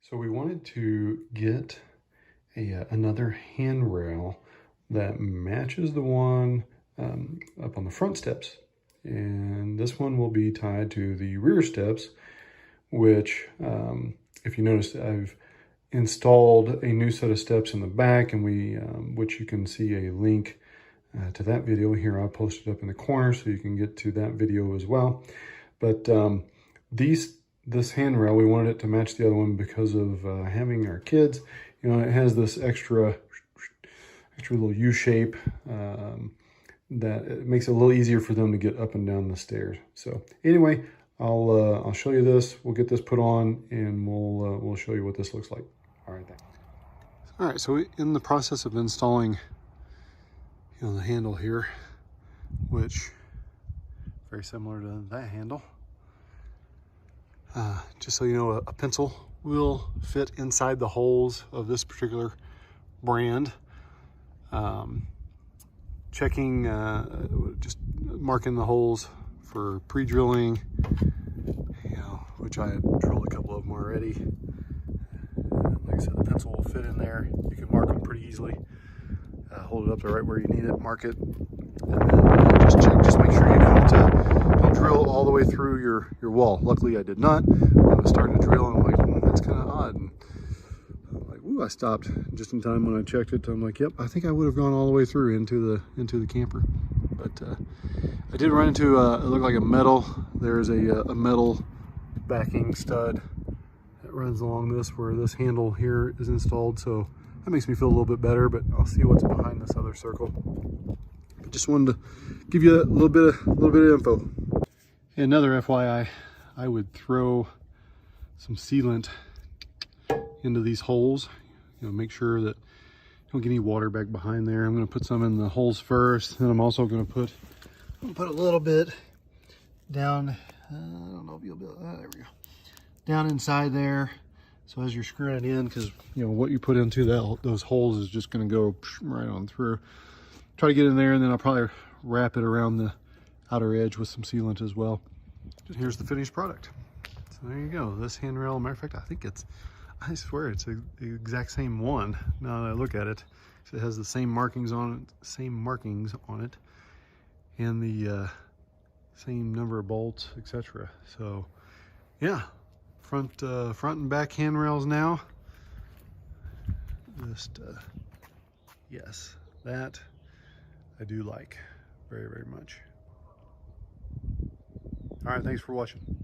So we wanted to get another handrail that matches the one up on the front steps. And this one will be tied to the rear steps, which if you notice, I've installed a new set of steps in the back, and which you can see a link to that video here. I'll post it up in the corner so you can get to that video as well. But this handrail, we wanted it to match the other one because of having our kids. You know, it has this extra little U shape that it makes it a little easier for them to get up and down the stairs. So anyway, I'll show you this. We'll get this put on, and we'll show you what this looks like. All right, thanks. All right, so in the process of installing, you know, the handle here, which very similar to that handle. Just so you know, a pencil will fit inside the holes of this particular brand. Checking, just marking the holes for pre-drilling, you know, which I had drilled a couple of them already. Like I said, the pencil will fit in there. You can mark them pretty easily. Hold it up to right where you need it, mark it, and then just check. Just make sure you don't drill all the way through your wall. Luckily, I did not. I was starting to drill, and I'm like, that's kind of odd. And I'm like, ooh, I stopped just in time when I checked it. I'm like, yep, I think I would have gone all the way through into the camper. But I did run into it looked like a metal. There's a metal backing stud that runs along this where this handle here is installed. So that makes me feel a little bit better, but I'll see what's behind this other circle. But just wanted to give you a little bit of info. Another FYI, I would throw some sealant into these holes. You know, make sure that you don't get any water back behind there. I'm going to put some in the holes first, and I'm also going to put a little bit down. I don't know if you'll be able. There we go. Down inside there. So as you're screwing it in, because you know what you put into those holes is just going to go right on through. Try to get in there, and then I'll probably wrap it around the outer edge with some sealant as well. And here's the finished product. So there you go. This handrail, matter of fact, I swear it's the exact same one. Now that I look at it, it has the same markings on it, and the same number of bolts, etc. So yeah. Front and back handrails now. Just yes, that I do like very, very much. All right, thanks for watching.